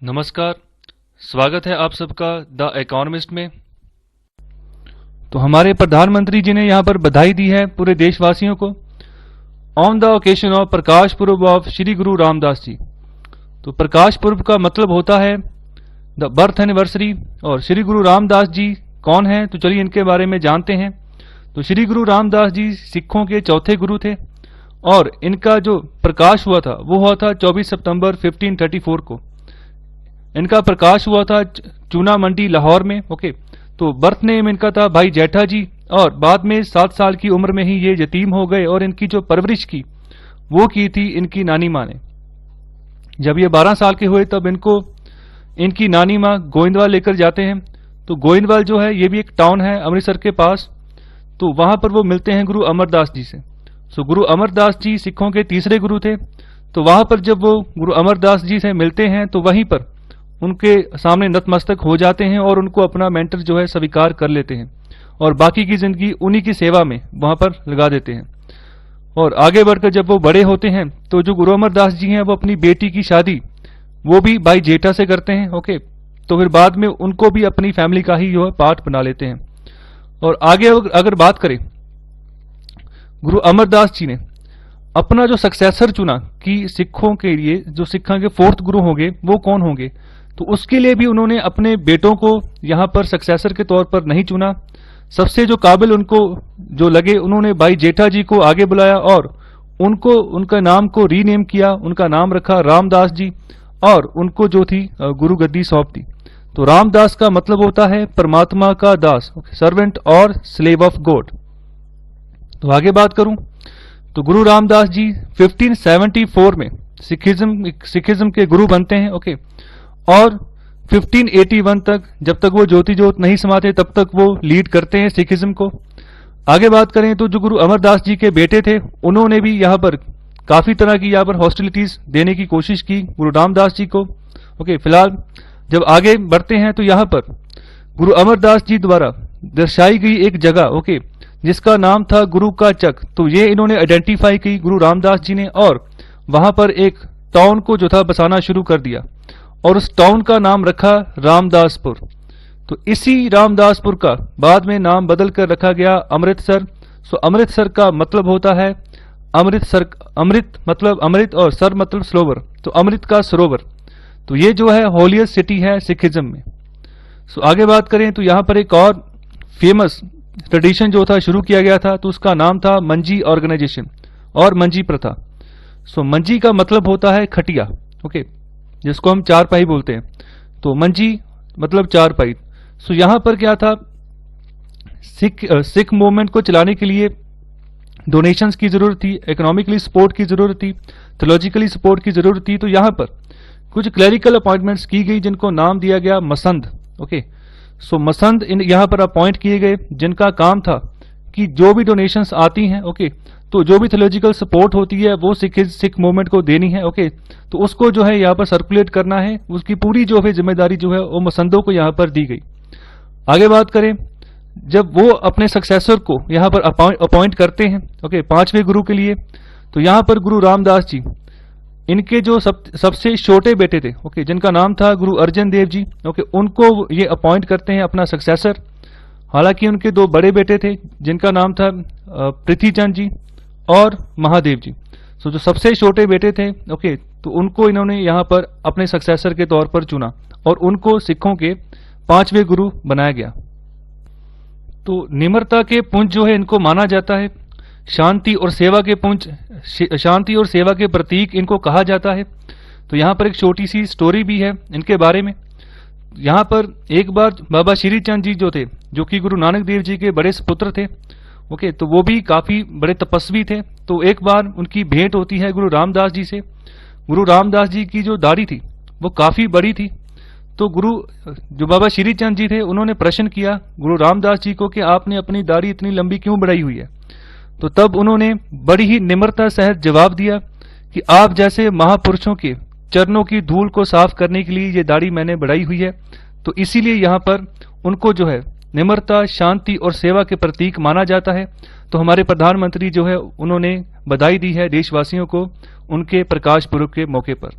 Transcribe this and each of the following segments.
नमस्कार, स्वागत है आप सबका द इकोनॉमिस्ट में। तो हमारे प्रधानमंत्री जी ने यहाँ पर बधाई दी है पूरे देशवासियों को on the occasion of Prakash Purb of Shri Guru Ramdas जी। तो प्रकाश पुर्ब का मतलब होता है द बर्थ एनिवर्सरी। और श्री गुरु रामदास जी कौन है, तो चलिए इनके बारे में जानते हैं। तो श्री गुरु रामदास जी सिखों के चौथे गुरु थे और इनका जो प्रकाश हुआ था वो हुआ था 24 सितंबर 1534 को। इनका प्रकाश हुआ था चूना मंडी लाहौर में। ओके, तो बर्थ नेम इनका था भाई जेठा जी और बाद में 7 साल की उम्र में ही ये यतीम हो गए और इनकी जो परवरिश की वो की थी इनकी नानी माँ ने। जब ये 12 साल के हुए तब इनको इनकी नानी माँ गोविंदवाल लेकर जाते हैं। तो गोविंदवाल जो है ये भी एक टाउन है अमृतसर के पास। तो वहां पर वो मिलते हैं गुरु अमरदास जी से। सो गुरु अमरदास जी सिखों के तीसरे गुरु थे। तो वहां पर जब वो गुरु अमरदास जी से मिलते हैं तो वहीं पर उनके सामने नतमस्तक हो जाते हैं और उनको अपना मेंटर जो है स्वीकार कर लेते हैं और बाकी की जिंदगी उन्हीं की सेवा में वहां पर लगा देते हैं। और आगे बढ़कर जब वो बड़े होते हैं तो जो गुरु अमरदास जी हैं वो अपनी बेटी की शादी वो भी भाई जेठा से करते हैं। ओके, तो फिर बाद में उनको भी अपनी फैमिली का ही जो है पार्ट बना लेते हैं। और आगे अगर बात करें, गुरु अमरदास जी ने अपना जो सक्सेसर चुना कि सिखों के लिए जो सिखों के 4th गुरु होंगे वो कौन होंगे, तो उसके लिए भी उन्होंने अपने बेटों को यहाँ पर सक्सेसर के तौर पर नहीं चुना। सबसे जो काबिल उनको जो लगे उन्होंने भाई जेठा जी को आगे बुलाया और उनको उनका नाम को रीनेम किया, उनका नाम रखा रामदास जी और उनको जो थी गुरु गद्दी सौंप दी। तो रामदास का मतलब होता है परमात्मा का दास, सर्वेंट और स्लेव ऑफ गॉड। तो आगे बात करूं तो गुरु रामदास जी 1574 में सिखिज्म के गुरु बनते हैं। ओके, और 1581 तक जब तक वो ज्योति ज्योत नहीं समाते तब तक वो लीड करते हैं सिखिज्म को। आगे बात करें तो जो गुरु अमरदास जी के बेटे थे उन्होंने भी यहाँ पर काफी तरह की यहाँ पर हॉस्टिलिटीज देने की कोशिश की गुरु रामदास जी को। ओके, फिलहाल जब आगे बढ़ते हैं तो यहाँ पर गुरु अमरदास जी द्वारा दर्शाई गई एक जगह ओके जिसका नाम था गुरु का चक। तो ये इन्होंने आइडेंटिफाई की गुरु रामदास जी ने और वहां पर एक टाउन को जो था बसाना शुरू कर दिया और उस टाउन का नाम रखा रामदासपुर। तो इसी रामदासपुर का बाद में नाम बदल कर रखा गया अमृतसर। सो अमृतसर का मतलब होता है अमृतसर, अमृत मतलब अमृत और सर मतलब सरोवर, तो अमृत का सरोवर। तो ये जो है होलियस्ट सिटी है सिखिज्म में। सो आगे बात करें तो यहाँ पर एक और फेमस ट्रेडिशन जो था शुरू किया गया था तो उसका नाम था मंजी ऑर्गेनाइजेशन और मंजी प्रथा। सो मंजी का मतलब होता है खटिया, ओके, जिसको हम चारपाई बोलते हैं। तो मंजी मतलब चारपाई। सो यहां पर क्या था, सिख मूवमेंट को चलाने के लिए डोनेशंस की जरूरत थी, इकोनॉमिकली सपोर्ट की जरूरत थी, थियोलॉजिकली सपोर्ट की जरूरत थी। तो यहां पर कुछ क्लरिकल अपॉइंटमेंट्स की गई जिनको नाम दिया गया मसंद। ओके, सो मसंद यहां पर अपॉइंट किए गए जिनका काम था कि जो भी डोनेशंस आती हैं ओके तो जो भी थियोलॉजिकल सपोर्ट होती है वो सिख मूवमेंट को देनी है। ओके, तो उसको जो है यहाँ पर सर्कुलेट करना है, उसकी पूरी जो है जिम्मेदारी जो है वो मसंदों को यहाँ पर दी गई। आगे बात करें, जब वो अपने सक्सेसर को यहाँ पर अपॉइंट करते हैं ओके 5वें गुरु के लिए, तो यहाँ पर गुरु रामदास जी इनके जो सबसे छोटे बेटे थे ओके जिनका नाम था गुरु अर्जन देव जी ओके उनको ये अपॉइंट करते हैं अपना सक्सेसर। हालांकि उनके 2 बड़े बेटे थे जिनका नाम था पृथ्वीचंद जी और महादेव जी। सो जो सबसे छोटे बेटे थे ओके तो उनको इन्होंने यहाँ पर अपने सक्सेसर के तौर पर चुना और उनको सिखों के 5वें गुरु बनाया गया। तो निम्रता के पुंज जो है इनको माना जाता है, शांति और सेवा के पुंज, शांति और सेवा के प्रतीक इनको कहा जाता है। तो यहाँ पर एक छोटी सी स्टोरी भी है इनके बारे में। यहाँ पर एक बार बाबा श्री चंद जी जो थे जो कि गुरु नानक देव जी के बड़े सुपुत्र थे ओके तो वो भी काफी बड़े तपस्वी थे। तो एक बार उनकी भेंट होती है गुरु रामदास जी से। गुरु रामदास जी की जो दाढ़ी थी वो काफी बड़ी थी। तो गुरु जो बाबा श्री चंद जी थे उन्होंने प्रश्न किया गुरु रामदास जी को कि आपने अपनी दाढ़ी इतनी लंबी क्यों बढ़ाई हुई है। तो तब उन्होंने बड़ी ही निम्रता सहित जवाब दिया कि आप जैसे महापुरुषों के चरणों की धूल को साफ करने के लिए ये दाढ़ी मैंने बढ़ाई हुई है। तो इसीलिए यहाँ पर उनको जो है निम्रता, शांति और सेवा के प्रतीक माना जाता है। तो हमारे प्रधानमंत्री जो है उन्होंने बधाई दी है देशवासियों को उनके प्रकाश पुर्ब के मौके पर।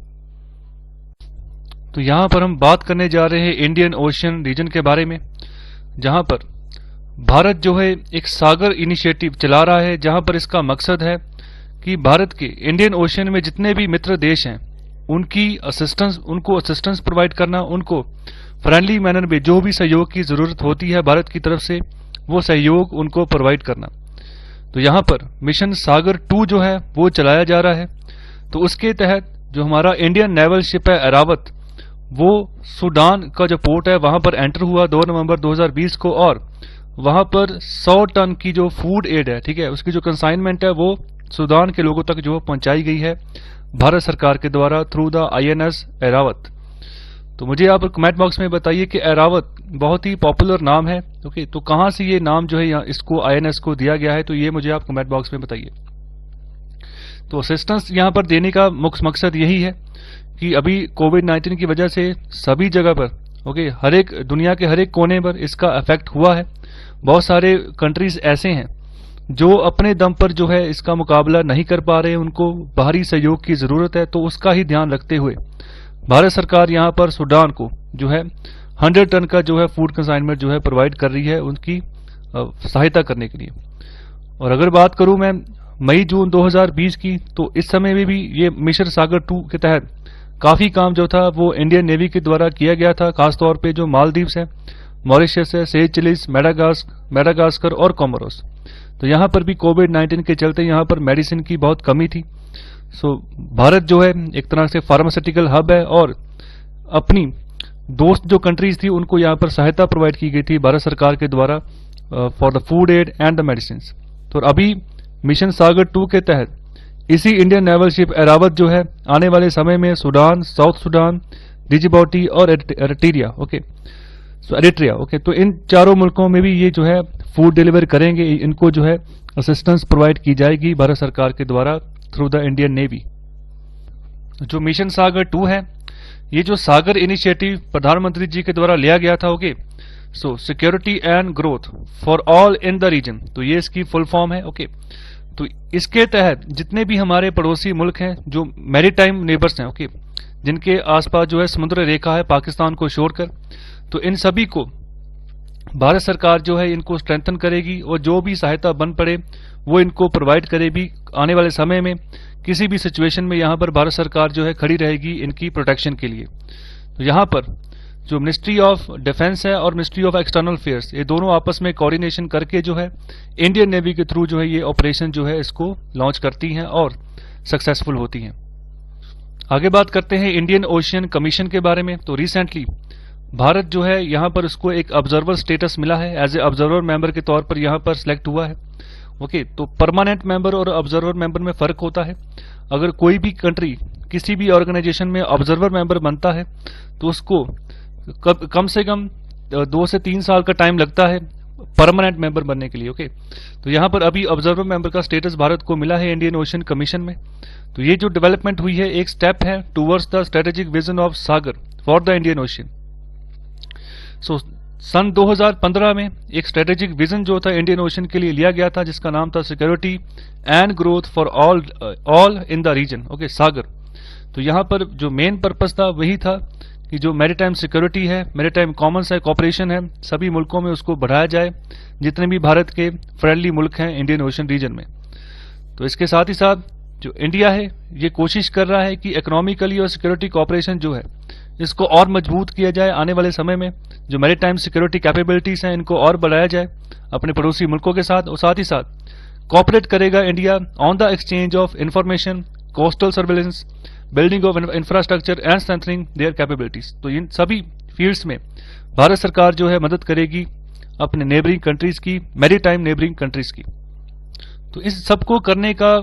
तो यहाँ पर हम बात करने जा रहे हैं इंडियन ओशियन रीजन के बारे में, जहाँ पर भारत जो है एक सागर इनिशिएटिव चला रहा है, जहाँ पर इसका मकसद है कि भारत के इंडियन ओशियन में जितने भी मित्र देश हैं उनको असिस्टेंस प्रोवाइड करना, उनको फ्रेंडली मैनर में जो भी सहयोग की जरूरत होती है भारत की तरफ से वो सहयोग उनको प्रोवाइड करना। तो यहाँ पर मिशन सागर 2 जो है वो चलाया जा रहा है। तो उसके तहत जो हमारा इंडियन नेवल शिप है ऐरावत, वो सूडान का जो पोर्ट है वहां पर एंटर हुआ 2 नवंबर 2020 को, और वहां पर 100 टन की जो फूड एड है, ठीक है, उसकी जो कंसाइनमेंट है वो सूडान के लोगों तक जो पहुंचाई गई है भारत सरकार के द्वारा थ्रू द INS ऐरावत। तो मुझे आप कमेंट बॉक्स में बताइए कि ऐरावत बहुत ही पॉपुलर नाम है, ओके, तो कहां से ये नाम जो है इसको INS को दिया गया है, तो ये मुझे आप कमेंट बॉक्स में बताइए। तो असिस्टेंस यहाँ पर देने का मुख्य मकसद यही है कि अभी कोविड-19 की वजह से सभी जगह पर, ओके, दुनिया के हर एक कोने पर इसका इफेक्ट हुआ है। बहुत सारे कंट्रीज ऐसे हैं जो अपने दम पर जो है इसका मुकाबला नहीं कर पा रहे, उनको बाहरी सहयोग की जरूरत है। तो उसका ही ध्यान रखते हुए भारत सरकार यहाँ पर सूडान को जो है 100 टन का जो है फूड कंसाइनमेंट जो है प्रोवाइड कर रही है उनकी सहायता करने के लिए। और अगर बात करूं मैं मई जून 2020 की, तो इस समय में भी ये मिशन सागर 2 के तहत काफी काम जो था वो इंडियन नेवी के द्वारा किया गया था, खासतौर पे जो मालदीव्स है, मॉरिशस है, सेचेलिस, मेडागास्कर और कोमोरोस। तो यहाँ पर भी कोविड-19 के चलते यहाँ पर मेडिसिन की बहुत कमी थी। सो भारत जो है एक तरह से फार्मास्यूटिकल हब है, और अपनी दोस्त जो कंट्रीज थी उनको यहाँ पर सहायता प्रोवाइड की गई थी भारत सरकार के द्वारा for the food aid and the medicine. तो अभी मिशन सागर 2 के तहत इसी इंडियन नेवल शिप ऐरावत जो है आने वाले समय में सूडान, साउथ सूडान, डिजिबौटी और एरिट्रिया, ओके, सो एरिट्रिया, ओके, तो इन चारों मुल्कों में भी ये जो है फूड डिलीवर करेंगे, इनको जो है असिस्टेंस प्रोवाइड की जाएगी भारत सरकार के द्वारा थ्रू द इंडियन नेवी। जो मिशन सागर 2 है, ये जो सागर इनिशिएटिव प्रधानमंत्री जी के द्वारा लिया गया था, okay, so security and growth for all in the region, तो ये इसकी फुल फॉर्म है, ओके। तो इसके तहत जितने भी हमारे पड़ोसी मुल्क हैं जो मैरीटाइम नेबर्स हैं, ओके, जिनके आसपास जो है समुद्र रेखा है पाकिस्तान को छोड़कर, तो इन सभी को भारत सरकार जो है इनको स्ट्रेंथन करेगी और जो भी सहायता बन पड़े वो इनको प्रोवाइड करेगी। आने वाले समय में किसी भी सिचुएशन में यहाँ पर भारत सरकार जो है खड़ी रहेगी इनकी प्रोटेक्शन के लिए। तो यहाँ पर जो मिनिस्ट्री ऑफ डिफेंस है और मिनिस्ट्री ऑफ एक्सटर्नल अफेयर्स, ये दोनों आपस में कोऑर्डिनेशन करके जो है इंडियन नेवी के थ्रू जो है ये ऑपरेशन जो है इसको लॉन्च करती हैं और सक्सेसफुल होती हैं। आगे बात करते हैं इंडियन ओशियन कमीशन के बारे में। तो रिसेंटली भारत जो है यहाँ पर उसको एक ऑब्जर्वर स्टेटस मिला है, एज ए ऑब्जर्वर मेंबर के तौर पर यहाँ पर सिलेक्ट हुआ है, ओके। तो परमानेंट मेंबर और ऑब्जर्वर मेंबर में फर्क होता है। अगर कोई भी कंट्री किसी भी ऑर्गेनाइजेशन में ऑब्जर्वर मेंबर बनता है तो उसको कम से कम 2 से 3 साल का टाइम लगता है परमानेंट मेंबर बनने के लिए, ओके। तो यहाँ पर अभी ऑब्जर्वर मेंबर का स्टेटस भारत को मिला है इंडियन ओशियन कमीशन में। तो ये जो डेवलपमेंट हुई है एक स्टेप है towards the strategic vision of SAGAR for the Indian Ocean. So सन 2015 में एक स्ट्रेटेजिक विजन जो था इंडियन ओशियन के लिए लिया गया था, जिसका नाम था security and growth for all in the region, okay, SAGAR. तो यहाँ पर जो मेन पर्पस था वही था कि जो मैरीटाइम सिक्योरिटी है, मैरीटाइम कॉमन्स है, कॉपरेशन है, सभी मुल्कों में उसको बढ़ाया जाए, जितने भी भारत के फ्रेंडली मुल्क हैं इंडियन ओशियन रीजन में। तो इसके साथ ही साथ जो इंडिया है ये कोशिश कर रहा है कि इकोनॉमिकली और सिक्योरिटी कॉपरेशन जो है इसको और मजबूत किया जाए। आने वाले समय में जो मैरीटाइम सिक्योरिटी कैपेबिलिटीज हैं इनको और बढ़ाया जाए अपने पड़ोसी मुल्कों के साथ, और साथ ही साथ कॉपरेट करेगा India on the exchange of information, coastal surveillance, building of infrastructure and strengthening there capabilities. तो इन सभी फील्ड्स में भारत सरकार जो है मदद करेगी अपने नेबरिंग कंट्रीज की, मैरीटाइम नेबरिंग कंट्रीज की। तो इस सबको करने का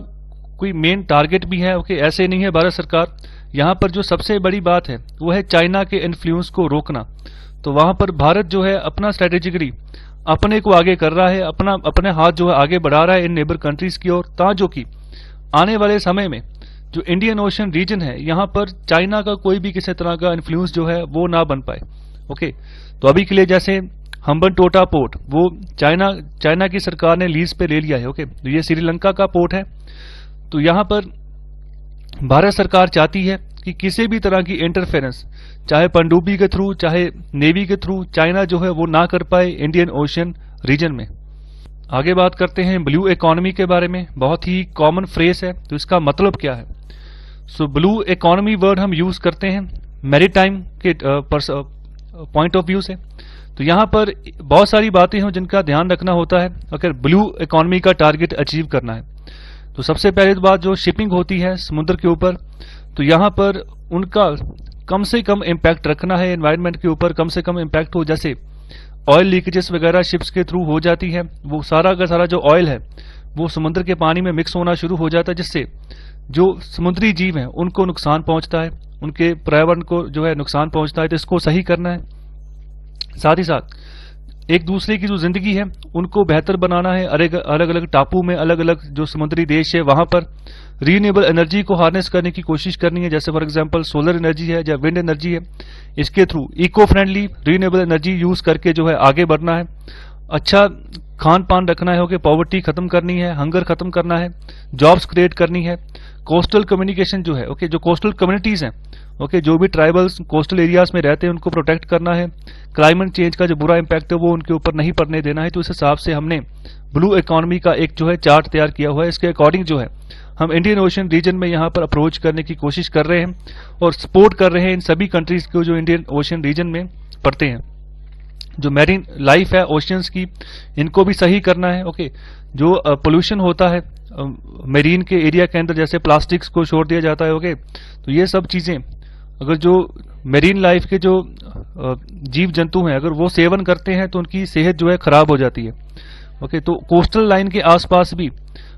कोई मेन टारगेट भी है, ओके, ऐसे नहीं है भारत सरकार। यहाँ पर जो सबसे बड़ी बात है वो है चाइना के इन्फ्लुएंस को रोकना। तो वहां पर भारत जो है अपना स्ट्रेटेजिकली अपने को आगे कर रहा है, अपने हाथ जो है आगे बढ़ा रहा है इन नेबर कंट्रीज की ओर, ताकि कि आने वाले समय में जो इंडियन ओशियन रीजन है यहाँ पर चाइना का कोई भी किसी तरह का इन्फ्लुएंस जो है वो ना बन पाए, ओके। तो अभी के लिए जैसे हम्बनटोटा पोर्ट वो चाइना की सरकार ने लीज पे ले लिया है, ओके। तो ये श्रीलंका का पोर्ट है। तो यहाँ पर भारत सरकार चाहती है कि किसी भी तरह की इंटरफेरेंस चाहे पनडुब्बी के थ्रू चाहे नेवी के थ्रू चाइना जो है वो ना कर पाए इंडियन ओशियन रीजन में। आगे बात करते हैं ब्लू इकोनॉमी के बारे में। बहुत ही कॉमन फ्रेज है, तो इसका मतलब क्या है? सो ब्लू इकोनॉमी वर्ड हम यूज करते हैं मैरीटाइम के पॉइंट ऑफ व्यू से। तो यहाँ पर बहुत सारी बातें हैं जिनका ध्यान रखना होता है अगर ब्लू इकोनॉमी का टारगेट अचीव करना है। तो सबसे पहले तो बात, जो शिपिंग होती है समुद्र के ऊपर, तो यहाँ पर उनका कम से कम इम्पैक्ट रखना है एनवायरनमेंट के ऊपर, कम से कम इम्पैक्ट हो। जैसे ऑयल लीकेजेस वगैरह शिप्स के थ्रू हो जाती है, वो सारा का सारा जो ऑयल है वो समुद्र के पानी में मिक्स होना शुरू हो जाता है, जिससे जो समुद्री जीव हैं उनको नुकसान पहुंचता है, उनके पर्यावरण को जो है नुकसान पहुंचता है। तो इसको सही करना है। साथ ही साथ एक दूसरे की जो जिंदगी है उनको बेहतर बनाना है। अलग अलग टापू में अलग अलग जो समुद्री देश है वहां पर रीन्यूएबल एनर्जी को हार्नेस करने की कोशिश करनी है। जैसे फॉर एग्जांपल सोलर एनर्जी है या विंड एनर्जी है, इसके through eco friendly renewable energy use करके जो है आगे बढ़ना है। अच्छा खान पान रखना है, ओके, पॉवर्टी खत्म करनी है, हंगर खत्म करना है, जॉब्स क्रिएट करनी है। कोस्टल कम्युनिकेशन जो है, ओके, जो कोस्टल कम्युनिटीज हैं, ओके, जो भी ट्राइबल्स कोस्टल एरियाज में रहते हैं उनको प्रोटेक्ट करना है। क्लाइमेट चेंज का जो बुरा इंपैक्ट है वो उनके ऊपर नहीं पड़ने देना है। तो इस हिसाब से हमने ब्लू इकोनॉमी का एक जो है चार्ट तैयार किया हुआ है। इसके अकॉर्डिंग जो है हम इंडियन ओशन रीजन में यहाँ पर अप्रोच करने की कोशिश कर रहे हैं और सपोर्ट कर रहे हैं इन सभी कंट्रीज को जो इंडियन ओशन रीजन में पड़ते हैं। जो मैरीन लाइफ है ओशियंस की, इनको भी सही करना है। ओके, जो पोल्यूशन होता है मेरीन के एरिया के अंदर, जैसे प्लास्टिक्स को छोड़ दिया जाता है, ओके, तो ये सब चीजें अगर जो मेरीन लाइफ के जो जीव जंतु हैं अगर वो सेवन करते हैं तो उनकी सेहत जो है खराब हो जाती है। ओके, तो कोस्टल लाइन के आसपास भी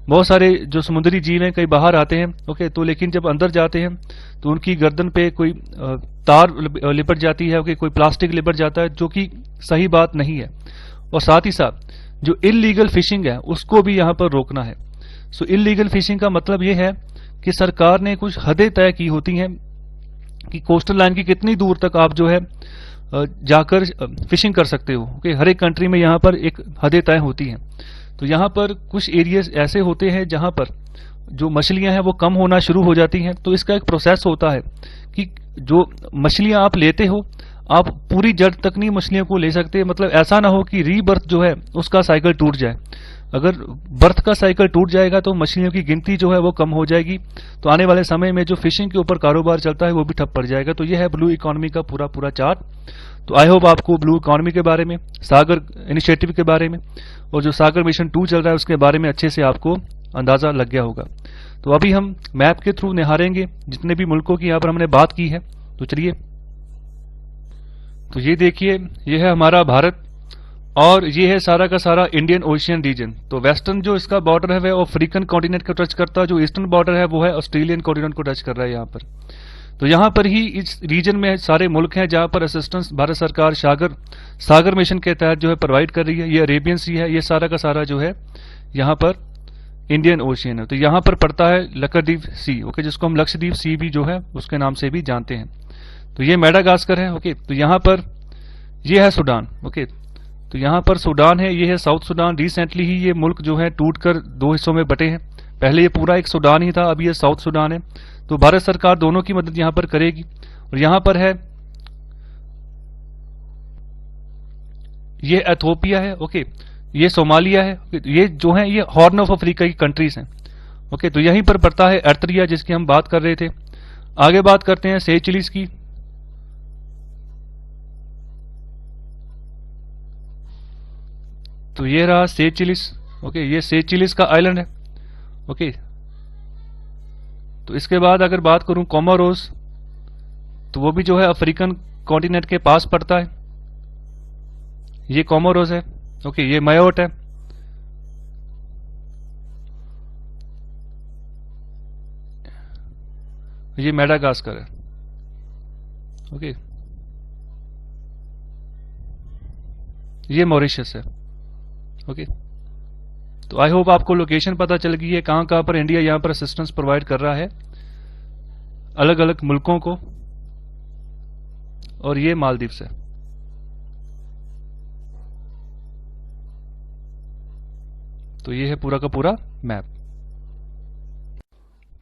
बहुत सारे जो समुद्री जीव हैं कई बाहर आते हैं, ओके, तो लेकिन जब अंदर जाते हैं तो उनकी गर्दन पे कोई तार लिपट जाती है, ओके, कोई प्लास्टिक लिपट जाता है, जो कि सही बात नहीं है। और साथ ही साथ जो इल्लीगल फिशिंग है उसको भी यहाँ पर रोकना है। सो इल्लीगल फिशिंग का मतलब ये है कि सरकार ने कुछ हदें तय की होती हैं कि कोस्टल लाइन की कितनी दूर तक आप जो है जाकर फिशिंग कर सकते हो। ओके, हर एक कंट्री में यहाँ पर एक हदें तय होती हैं। तो यहाँ पर कुछ एरियाज ऐसे होते हैं जहाँ पर जो मछलियां हैं वो कम होना शुरू हो जाती हैं। तो इसका एक प्रोसेस होता है कि जो मछलियां आप लेते हो आप पूरी जड़ तक नहीं मछलियों को ले सकते। मतलब ऐसा ना हो कि रीबर्थ जो है उसका साइकिल टूट जाए। अगर बर्थ का साइकिल टूट जाएगा तो मछलियों की गिनती जो है वो कम हो जाएगी। तो आने वाले समय में जो फिशिंग के ऊपर कारोबार चलता है वो भी ठप पड़ जाएगा। तो यह है ब्लू इकोनॉमी का पूरा चार्ट। तो आई होप आपको ब्लू इकोनॉमी के बारे में, सागर इनिशिएटिव के बारे में और जो सागर मिशन 2 चल रहा है उसके बारे में अच्छे से आपको अंदाजा लग गया होगा। तो अभी हम मैप के थ्रू निहारेंगे जितने भी मुल्कों की यहाँ पर हमने बात की है। तो चलिए, तो ये देखिए, ये है हमारा भारत और ये है सारा का सारा इंडियन ओशियन रीजन। तो वेस्टर्न जो इसका बॉर्डर है वह अफ्रीकन कॉन्टिनेंट को टच करता है, जो ईस्टर्न बॉर्डर है वो है ऑस्ट्रेलियन कॉन्टिनेंट को टच कर रहा है यहाँ पर। तो यहाँ पर ही इस रीजन में सारे मुल्क हैं जहाँ पर असिस्टेंस भारत सरकार सागर मिशन के तहत जो है प्रोवाइड कर रही है। ये अरेबियन सी है, ये सारा का सारा जो है यहाँ पर इंडियन ओशियन है। तो यहाँ पर पड़ता है लक्षद्वीप सी, ओके, जिसको हम लक्षद्वीप सी भी जो है उसके नाम से भी जानते हैं। तो ये मेडागास्कर है, ओके। तो यहाँ पर ये है सूडान, ओके। तो यहाँ पर सूडान है, ये है साउथ सूडान। रिसेंटली ही ये मुल्क जो है टूटकर 2 हिस्सों में बटे हैं। पहले ये पूरा एक सूडान ही था, अभी ये साउथ सूडान है। तो भारत सरकार दोनों की मदद यहाँ पर करेगी। और यहाँ पर है ये एथोपिया है, ओके, ये सोमालिया है, ये जो है ये हॉर्न ऑफ अफ्रीका की कंट्रीज हैं, ओके। तो यहीं पर पड़ता है एर्थरिया जिसकी हम बात कर रहे थे। आगे बात करते हैं सेचिलिस की। तो ये रहा सेचिलिस, ओके, ये सेचिलिस का आइलैंड है, ओके। तो इसके बाद अगर बात करूं कोमोरोस, तो वो भी जो है अफ्रीकन कॉन्टिनेंट के पास पड़ता है। ये कोमोरोस है, ओके, ये मायोट है। ये मेडागास्कर है, ओके। ये मॉरिशस है, ओके। तो आई होप आपको लोकेशन पता चल गई है कहां कहां पर इंडिया यहां पर असिस्टेंस प्रोवाइड कर रहा है अलग अलग मुल्कों को। और ये मालदीव है। तो ये है पूरा का पूरा मैप।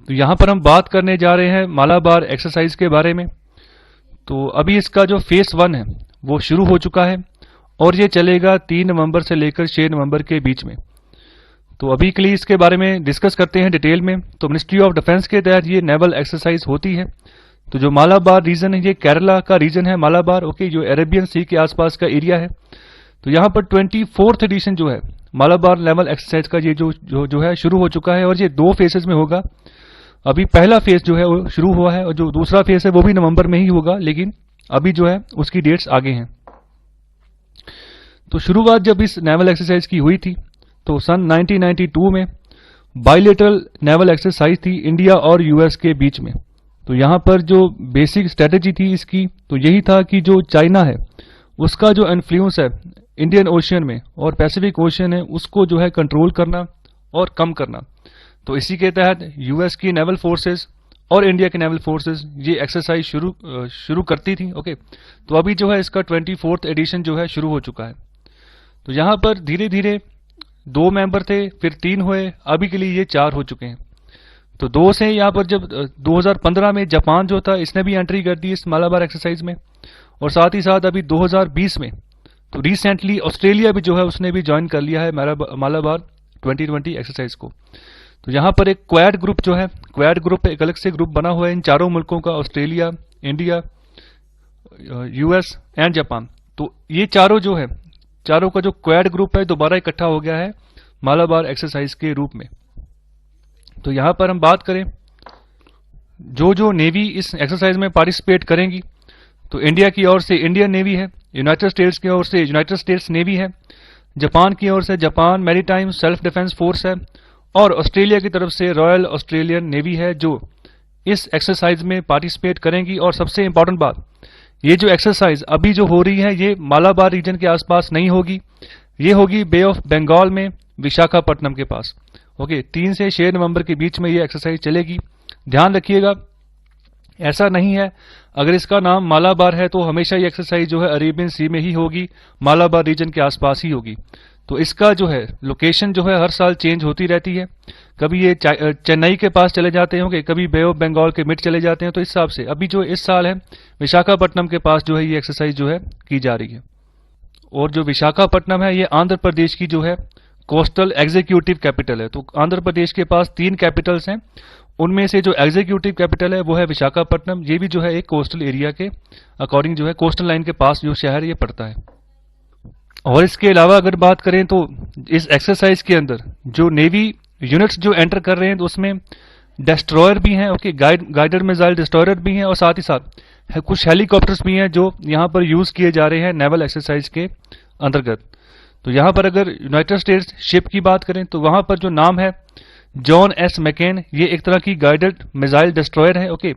तो यहाँ पर हम बात करने जा रहे हैं मालाबार एक्सरसाइज के बारे में। तो अभी इसका जो फेस 1 है वो शुरू हो चुका है और ये चलेगा 3 नवंबर से लेकर 6 नवंबर के बीच में। तो अभी के लिए इसके बारे में डिस्कस करते हैं डिटेल में। तो मिनिस्ट्री ऑफ डिफेंस के तहत ये नेवल एक्सरसाइज होती है। तो जो मालाबार रीजन है ये केरला का रीजन है मालाबार, ओके, जो अरेबियन सी के आसपास का एरिया है। तो यहाँ पर 24th एडिशन जो है मालाबार नेवल एक्सरसाइज का ये जो है शुरू हो चुका है और ये 2 फेजेस में होगा। अभी पहला फेज जो है वो शुरू हुआ है और जो दूसरा फेज है वो भी नवंबर में ही होगा, लेकिन अभी जो है उसकी डेट्स आगे हैं। तो शुरुआत जब इस नेवल एक्सरसाइज की हुई थी तो सन 1992 में बाइलेटरल नेवल एक्सरसाइज थी इंडिया और यूएस के बीच में। तो यहाँ पर जो बेसिक स्ट्रेटेजी थी इसकी तो यही था कि जो चाइना है उसका जो इन्फ्लुएंस है इंडियन ओशियन में और पैसिफिक ओशियन है उसको जो है कंट्रोल करना और कम करना। तो इसी के तहत यूएस की नेवल फोर्सेस और इंडिया के नेवल फोर्सेस ये एक्सरसाइज शुरू करती थी, ओके। तो अभी जो है इसका 24th एडिशन जो है शुरू हो चुका है। तो यहाँ पर धीरे धीरे 2 मेंबर थे, फिर 3 हुए, अभी के लिए ये 4 हो चुके हैं। तो 2 से यहाँ पर जब 2015 में जापान जो था इसने भी एंट्री कर दी इस मालाबार एक्सरसाइज में, और साथ ही साथ अभी 2020 में तो रिसेंटली ऑस्ट्रेलिया भी जो है उसने भी ज्वाइन कर लिया है मालाबार 2020 एक्सरसाइज को। तो यहाँ पर एक क्वाड ग्रुप जो है, क्वाड ग्रुप एक अलग से ग्रुप बना हुआ है इन चारों मुल्कों का, Australia, India, US and Japan. तो ये चारों जो है, चारों का जो क्वाड ग्रुप है दोबारा इकट्ठा हो गया है मालाबार एक्सरसाइज के रूप में। तो यहाँ पर हम बात करें जो नेवी इस एक्सरसाइज में पार्टिसिपेट करेंगी, तो इंडिया की ओर से इंडियन नेवी है, यूनाइटेड स्टेट्स की ओर से यूनाइटेड स्टेट्स नेवी है, जापान की ओर से Japan maritime self defence force है, और ऑस्ट्रेलिया की तरफ से रॉयल ऑस्ट्रेलियन नेवी है जो इस एक्सरसाइज में पार्टिसिपेट करेंगी। और सबसे इंपॉर्टेंट बात, ये जो एक्सरसाइज अभी जो हो रही है ये मालाबार रीजन के आसपास नहीं होगी, ये होगी बे ऑफ बंगाल में विशाखापट्टनम के पास, ओके। 3 से 6 नवंबर के बीच में ये एक्सरसाइज चलेगी। ध्यान रखिएगा, ऐसा नहीं है अगर इसका नाम मालाबार है तो हमेशा ये एक्सरसाइज जो है अरेबियन सी में ही होगी, मालाबार रीजन के आसपास ही होगी। तो इसका जो है लोकेशन जो है हर साल चेंज होती रहती है, कभी ये चेन्नई के पास चले जाते होंगे, कभी बे ऑफ बंगाल के मिड चले जाते हैं। तो इस हिसाब से अभी जो इस साल है विशाखापट्टनम के पास जो है ये एक्सरसाइज जो है की जा रही है। और जो विशाखापट्टनम है ये आंध्र प्रदेश की जो है कोस्टल एग्जीक्यूटिव कैपिटल है। तो आंध्र प्रदेश के पास 3 कैपिटल्स हैं, उनमें से जो एग्जीक्यूटिव कैपिटल है वो है विशाखापट्टनम। ये भी जो है एक कोस्टल एरिया के अकॉर्डिंग जो है कोस्टल लाइन के पास जो शहर ये पड़ता है। और इसके अलावा अगर बात करें तो इस एक्सरसाइज के अंदर जो नेवी यूनिट्स जो एंटर कर रहे हैं तो उसमें डिस्ट्रॉयर भी हैं, ओके, गाइडेड मिसाइल डिस्ट्रॉयर भी हैं, और साथ ही साथ कुछ हेलीकॉप्टर्स भी हैं जो यहाँ पर यूज किए जा रहे हैं नेवल एक्सरसाइज के अंतर्गत। तो यहाँ पर अगर यूनाइटेड स्टेट्स शिप की बात करें तो वहां पर जो नाम है जॉन एस मैकेन, ये एक तरह की गाइडेड मिसाइल डिस्ट्रॉयर है, ओके।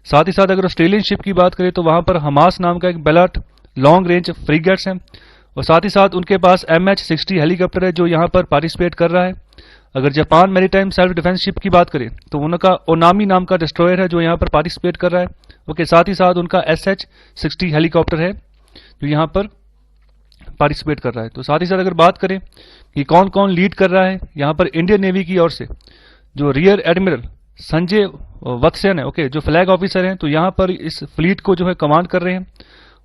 साथ ही साथ अगर ऑस्ट्रेलियन शिप की बात करें तो वहां पर हमास नाम का एक बेलाट लॉन्ग रेंज फ्रीगेट्स हैं, और साथ ही साथ उनके पास MH-60 हेलीकॉप्टर है जो यहाँ पर पार्टिसिपेट कर रहा है। अगर Japan maritime self defence ship की बात करें तो उनका ओनामी नाम का डिस्ट्रॉयर है जो यहाँ पर पार्टिसिपेट कर रहा है, ओके। साथ ही साथ उनका SH-60 हेलीकॉप्टर है जो यहाँ पर पार्टिसिपेट कर रहा है। तो साथ ही साथ अगर बात करें कि कौन कौन लीड कर रहा है, यहाँ पर इंडियन नेवी की ओर से जो रियर एडमिरल संजय वत्स्यन है, ओके, जो फ्लैग ऑफिसर हैं, तो यहाँ पर इस फ्लीट को जो है कमांड कर रहे हैं।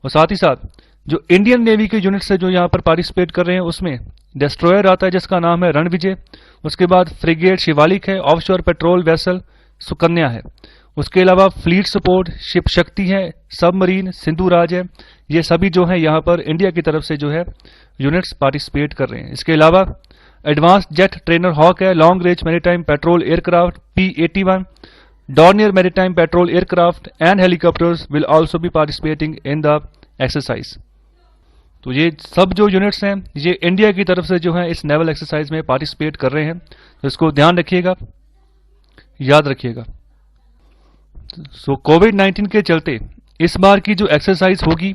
और साथ ही साथ जो इंडियन नेवी के यूनिट्स है जो यहाँ पर पार्टिसिपेट कर रहे हैं उसमें डिस्ट्रॉयर आता है जिसका नाम है रणविजय, उसके बाद फ्रिगेट शिवालिक है, ऑफशोर पेट्रोल वेसल सुकन्या है, उसके अलावा फ्लीट सपोर्ट शिप शक्ति है, सबमरीन सिंधुराज है। ये सभी जो है यहाँ पर इंडिया की तरफ से जो है यूनिट्स पार्टिसिपेट कर रहे हैं। इसके अलावा एडवांस जेट ट्रेनर हॉक है, long range maritime petrol aircraft P-81, Dornier maritime petrol aircraft and helicopters will also be participating in the exercise. तो ये सब जो यूनिट्स हैं ये इंडिया की तरफ से जो है इस नेवल एक्सरसाइज में पार्टिसिपेट कर रहे हैं, तो इसको ध्यान रखिएगा, याद रखिएगा। सो कोविड-19 के चलते इस बार की जो एक्सरसाइज होगी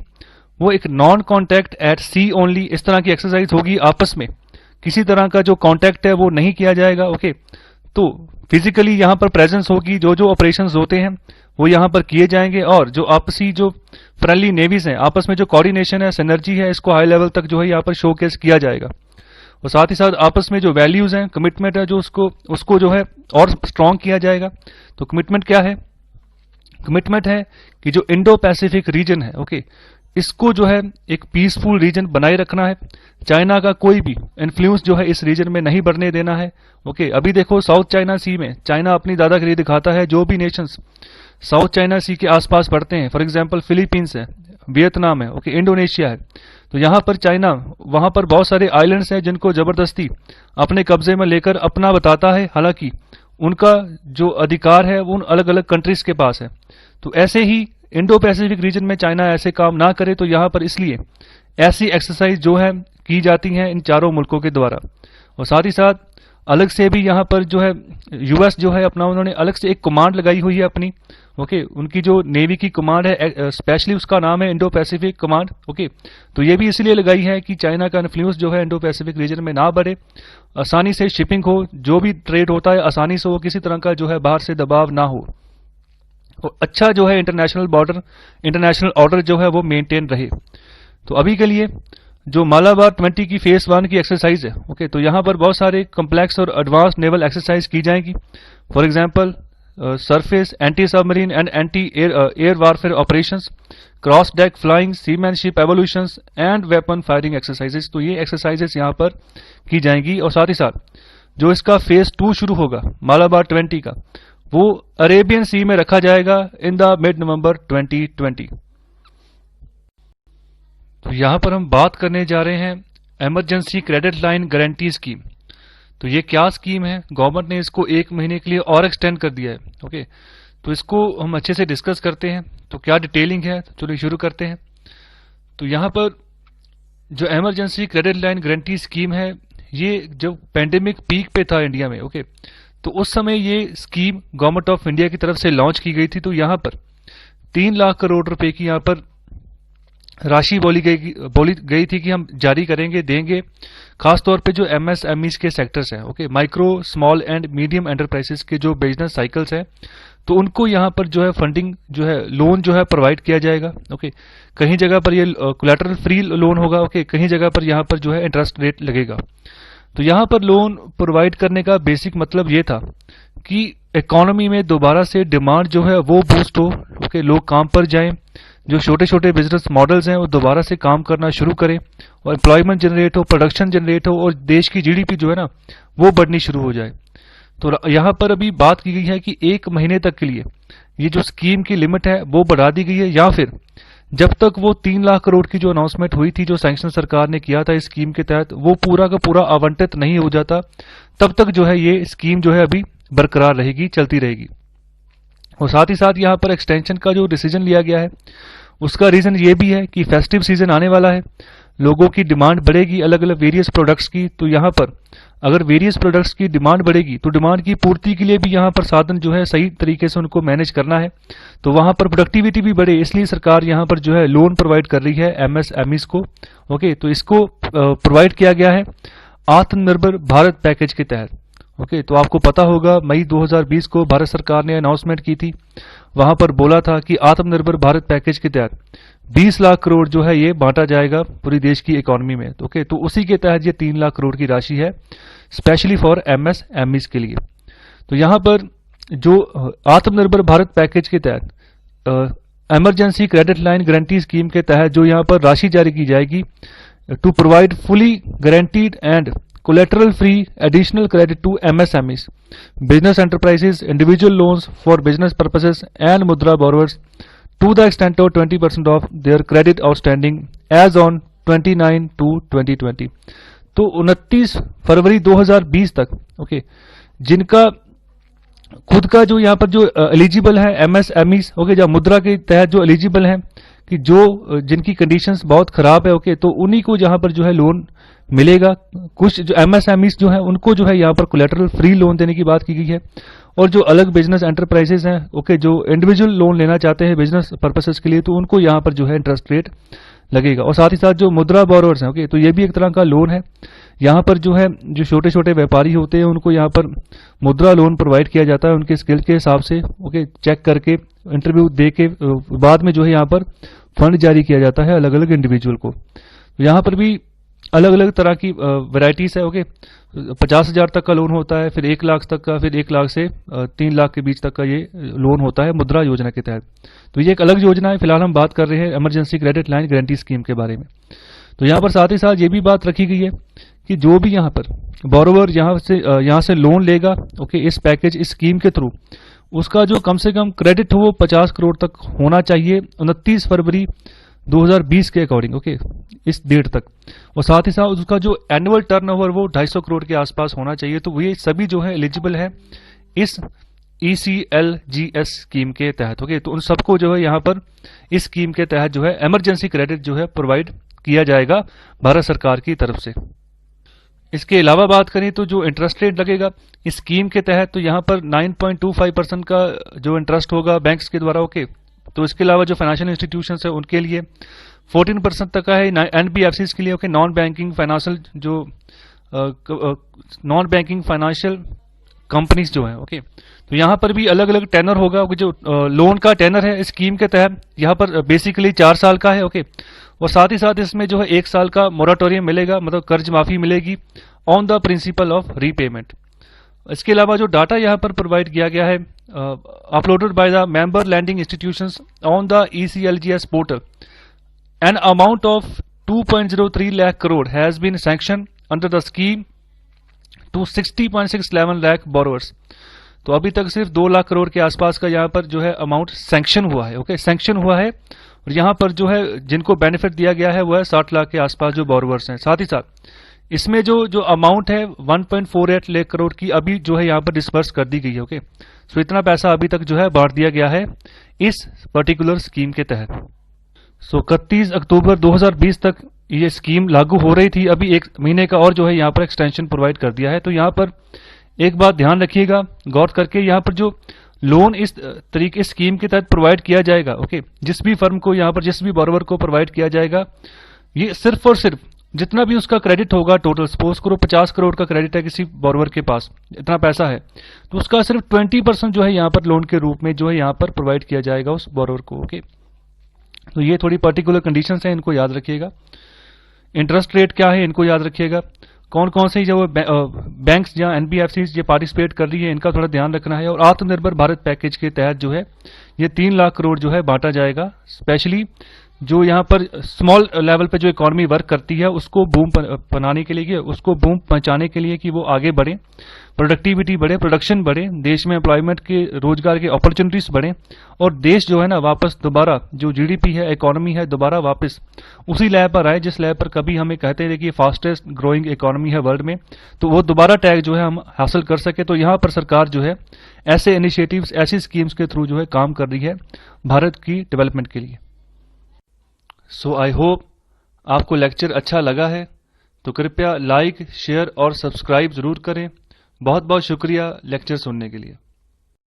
वो एक non contact at sea only इस तरह की एक्सरसाइज होगी, आपस में किसी तरह का जो कॉन्टैक्ट है वो नहीं किया जाएगा, ओके। तो फिजिकली यहाँ पर प्रेजेंस होगी, जो ऑपरेशंस होते हैं वो यहाँ पर किए जाएंगे, और जो आपसी जो फ्रेंडली नेवीज हैं आपस में जो कोऑर्डिनेशन है, सिनर्जी है, इसको हाई लेवल तक जो है यहाँ पर शोकेस किया जाएगा। और साथ ही साथ आपस में जो वैल्यूज हैं, कमिटमेंट है, जो उसको जो है और स्ट्रांग किया जाएगा। तो कमिटमेंट क्या है? कमिटमेंट है कि जो इंडो पैसिफिक रीजन है, ओके, इसको जो है एक पीसफुल रीजन बनाए रखना है। चाइना का कोई भी इन्फ्लुएंस जो है इस रीजन में नहीं बढ़ने देना है। ओके, अभी देखो साउथ चाइना सी में चाइना अपनी दादागिरी दिखाता है। जो भी नेशंस साउथ चाइना सी के आसपास पड़ते हैं, फॉर एग्जांपल फिलीपींस है, वियतनाम है, ओके, इंडोनेशिया है, तो यहाँ पर चाइना वहां पर बहुत सारे आइलैंड्स हैं जिनको जबरदस्ती अपने कब्जे में लेकर अपना बताता है। हालांकि उनका जो अधिकार है वो उन अलग अलग कंट्रीज के पास है। तो ऐसे ही इंडो पैसिफिक रीजन में चाइना ऐसे काम ना करे, तो यहाँ पर इसलिए ऐसी एक्सरसाइज जो है की जाती हैं इन चारों मुल्कों के द्वारा। और साथ ही साथ अलग से भी यहाँ पर जो है यूएस जो है अपना उन्होंने अलग से एक कमांड लगाई हुई है अपनी। ओके, उनकी जो नेवी की कमांड है स्पेशली उसका नाम है इंडो पैसिफिक कमांड। ओके, तो ये भी इसलिए लगाई है कि चाइना का इन्फ्लुएंस जो है इंडो पैसिफिक रीजन में ना बढ़े, आसानी से शिपिंग हो, जो भी ट्रेड होता है आसानी से हो, किसी तरह का जो है बाहर से दबाव ना हो, और अच्छा जो है इंटरनेशनल ऑर्डर जो है वो मेंटेन रहे। तो अभी के लिए जो मालाबार 20 की फेज 1 की एक्सरसाइज है, ओके, तो यहाँ पर बहुत सारे कम्प्लेक्स और एडवांस नेवल एक्सरसाइज की जाएंगी। For example surface anti submarine and anti air warfare operations, cross deck flying, seamanship evolutions and weapon firing exercises. तो ये एक्सरसाइजेस यहाँ पर की जाएंगी। और साथ ही साथ जो इसका फेज 2 शुरू होगा मालाबार 20 का, वो अरेबियन सी में रखा जाएगा इन द मिड नवंबर 2020। तो यहां पर हम बात करने जा रहे हैं emergency credit line guarantee scheme. तो ये क्या स्कीम है? गवर्नमेंट ने इसको 1 महीने के लिए और एक्सटेंड कर दिया है। ओके, तो इसको हम अच्छे से डिस्कस करते हैं। तो क्या डिटेलिंग है, तो चलिए शुरू करते हैं। तो यहां पर जो emergency credit line guarantee scheme है, ये जब पेंडेमिक पीक पे था इंडिया में, ओके, तो उस समय ये स्कीम गवर्नमेंट ऑफ इंडिया की तरफ से लॉन्च की गई थी। तो यहां पर 3 लाख करोड़ रुपए की यहां पर राशि बोली गई थी कि हम जारी करेंगे, देंगे, खासतौर पे जो एमएसएमई के सेक्टर्स हैं, okay, micro small and medium enterprises के जो बिजनेस साइकिल्स हैं, तो उनको यहाँ पर जो है फंडिंग जो है लोन जो है प्रोवाइड किया जाएगा। ओके, कहीं जगह पर ये कोलैटरल फ्री लोन होगा, ओके, कहीं जगह पर यहाँ पर जो है इंटरेस्ट रेट लगेगा। तो यहाँ पर लोन प्रोवाइड करने का बेसिक मतलब ये था कि इकोनॉमी में दोबारा से डिमांड जो है वो बूस्ट हो, ओके, लोग काम पर जाएं, जो छोटे छोटे बिजनेस मॉडल्स हैं वो दोबारा से काम करना शुरू करें, और एम्प्लॉयमेंट जनरेट हो, प्रोडक्शन जनरेट हो, और देश की जीडीपी जो है ना वो बढ़नी शुरू हो जाए। तो यहाँ पर अभी बात की गई है कि 1 महीने तक के लिए ये जो स्कीम की लिमिट है वो बढ़ा दी गई है, या फिर जब तक वो 3 लाख करोड़ की जो अनाउंसमेंट हुई थी, जो सैंक्शन सरकार ने किया था इस स्कीम के तहत, वो पूरा का पूरा आवंटित नहीं हो जाता, तब तक जो है ये स्कीम जो है अभी बरकरार रहेगी, चलती रहेगी। और साथ ही साथ यहाँ पर एक्सटेंशन का जो डिसीजन लिया गया है उसका रीजन ये भी है कि फेस्टिव सीजन आने वाला है, लोगों की डिमांड बढ़ेगी अलग अलग वेरियस प्रोडक्ट्स की। तो यहाँ पर अगर वेरियस प्रोडक्ट्स की डिमांड बढ़ेगी तो डिमांड की पूर्ति के लिए भी यहाँ पर साधन जो है सही तरीके से उनको मैनेज करना है, तो वहां पर प्रोडक्टिविटी भी बढ़े, इसलिए सरकार यहाँ पर जो है लोन प्रोवाइड कर रही है एमएसएमईज को। ओके, तो इसको प्रोवाइड किया गया है आत्मनिर्भर भारत पैकेज के तहत। ओके, तो आपको पता होगा मई 2020 को भारत सरकार ने अनाउंसमेंट की थी, वहां पर बोला था कि आत्मनिर्भर भारत पैकेज के तहत 20 लाख करोड़ जो है ये बांटा जाएगा पूरी देश की इकोनॉमी में। ओके, तो उसी के तहत ये 3 लाख करोड़ की राशि है स्पेशली फॉर एमएसएमईज के लिए। तो यहाँ पर जो आत्मनिर्भर भारत पैकेज के तहत emergency credit line guarantee scheme के तहत जो यहाँ पर राशि जारी की जाएगी to provide fully guaranteed and collateral free additional credit to MSMEs, business enterprises, individual loans for business purposes and mudra borrowers to the extent of 20% of their credit outstanding as on 29/2/2020। तो 29 फरवरी 2020 तक, okay, जिनका खुद का जो यहाँ पर जो eligible है एमएसएमईज, ओके, जो मुद्रा के तहत जो एलिजिबल है, कि जो जिनकी कंडीशंस बहुत खराब है, ओके, तो उन्हीं को यहाँ पर जो है लोन मिलेगा। कुछ जो एमएसएमईज जो है उनको जो है यहाँ पर कोलैटरल फ्री लोन देने की बात की गई है, और जो अलग बिजनेस एंटरप्राइजेस हैं, ओके, जो इंडिविजुअल लोन लेना चाहते हैं बिजनेस पर्पसेस के लिए, तो उनको यहाँ पर जो है इंटरेस्ट रेट लगेगा। और साथ ही साथ जो मुद्रा बोरोवर्स हैं, ओके, तो ये भी एक तरह का लोन है। यहाँ पर जो है जो छोटे छोटे व्यापारी होते हैं उनको यहाँ पर मुद्रा लोन प्रोवाइड किया जाता है उनके स्किल के हिसाब से, ओके, चेक करके इंटरव्यू दे के बाद में जो है यहाँ पर फंड जारी किया जाता है अलग अलग इंडिविजुअल को। तो यहाँ पर भी अलग अलग तरह की वैरायटीज है। ओके, 50,000 तक का लोन होता है, फिर 1 लाख तक का, फिर 1 लाख से 3 लाख के बीच तक का ये लोन होता है मुद्रा योजना के तहत। तो ये एक अलग योजना है। फिलहाल हम बात कर रहे हैं emergency credit line guarantee scheme के बारे में। तो यहाँ पर साथ ही साथ ये भी बात रखी गई है कि जो भी यहाँ पर बोरोवर यहाँ से लोन लेगा, ओके, इस पैकेज इस स्कीम के थ्रू, उसका जो कम से कम क्रेडिट हो वो 50 करोड़ तक होना चाहिए 29 फरवरी 2020 के अकॉर्डिंग, ओके, इस डेट तक। और साथ ही साथ उसका जो एनुअल टर्नओवर वो 250 करोड़ के आसपास होना चाहिए। तो ये सभी जो है एलिजिबल है इस ECLGS स्कीम के तहत। ओके, तो उन सबको जो है यहाँ पर इस स्कीम के तहत जो है इमरजेंसी क्रेडिट जो है प्रोवाइड किया जाएगा भारत सरकार की तरफ से। इसके अलावा बात करें तो जो इंटरेस्ट रेट लगेगा इस स्कीम के तहत, तो यहाँ पर 9.25% का जो इंटरेस्ट होगा बैंक्स के द्वारा। ओके, तो इसके अलावा जो फाइनेंशियल इंस्टीट्यूशंस है उनके लिए 14% तक का है NBFCs के लिए। Okay, non banking financial companies जो है। ओके, तो यहाँ पर भी अलग अलग टेनर होगा। जो लोन का टेनर है इस स्कीम के तहत यहाँ पर बेसिकली 4 साल का है। ओके, और साथ ही साथ इसमें जो है 1 साल का मोराटोरियम मिलेगा, मतलब कर्ज माफी मिलेगी on the principle of repayment. इसके अलावा जो डाटा यहाँ पर प्रोवाइड किया गया है uploaded by the member lending institutions on the ECLGS portal, an amount of 2.03 lakh crore has been sanction under the scheme to 60.67 lakh borrowers. तो अभी तक सिर्फ 2 लाख करोड़ के आसपास का यहाँ पर जो है अमाउंट सैंक्शन हुआ है। ओके, सैंक्शन हुआ है, और यहाँ पर जो है जिनको बेनिफिट दिया गया है वो है 60 लाख के आसपास जो बोरोवर्स हैं। साथ ही साथ इसमें जो अमाउंट है 1.48 लाख करोड़ की अभी जो है यहाँ पर डिस्पर्स कर दी गई है। ओके, सो इतना पैसा अभी तक जो है बांट दिया गया है इस पर्टिकुलर स्कीम के तहत। सो 31 अक्टूबर 2020 तक ये स्कीम लागू हो रही थी। अभी 1 महीने का और जो है यहाँ पर एक्सटेंशन प्रोवाइड कर दिया है। तो यहाँ पर एक बात ध्यान रखिएगा गौर करके, यहाँ पर जो लोन इस तरीके स्कीम के तहत प्रोवाइड किया जाएगा, ओके, जिस भी फर्म को यहाँ पर जिस भी बोरोवर को प्रोवाइड किया जाएगा, ये सिर्फ और सिर्फ जितना भी उसका क्रेडिट होगा टोटल, सपोज करो 50 करोड़ का क्रेडिट है किसी बोरोवर के पास, इतना पैसा है, तो उसका सिर्फ 20% जो है यहाँ पर लोन के रूप में जो है यहाँ पर प्रोवाइड किया जाएगा उस बोरोवर को। ओके, तो ये थोड़ी पर्टिकुलर कंडीशंस हैं, इनको याद रखिएगा। इंटरेस्ट रेट क्या है इनको याद रखिएगा। कौन कौन से जो बैंक्स या NBFCs ये पार्टिसिपेट कर रही है इनका थोड़ा ध्यान रखना है। और आत्मनिर्भर भारत पैकेज के तहत जो है ये 3 लाख करोड़ जो है बांटा जाएगा, स्पेशली जो यहाँ पर स्मॉल लेवल पे जो इकोनॉमी वर्क करती है उसको बूम बनाने के लिए, उसको बूम पहुंचाने के लिए कि वो आगे बढ़े, प्रोडक्टिविटी बढ़े, प्रोडक्शन बढ़े, देश में एम्प्लॉयमेंट के रोजगार के अपॉर्चुनिटीज बढ़े, और देश जो है ना वापस दोबारा जो GDP है, इकोनॉमी है, दोबारा वापस उसी लेवल पर आए जिस लेवल पर कभी हमें कहते थे कि फास्टेस्ट ग्रोइंग इकोनॉमी है वर्ल्ड में, तो वो दोबारा टैग जो है हम हासिल कर सके। तो यहाँ पर सरकार जो है ऐसे इनिशिएटिव्स, ऐसी स्कीम्स के थ्रू जो है काम कर रही है भारत की डेवलपमेंट के लिए। सो आई होप आपको लेक्चर अच्छा लगा है, तो कृपया लाइक, शेयर और सब्सक्राइब जरूर करें। बहुत बहुत शुक्रिया लेक्चर सुनने के लिए।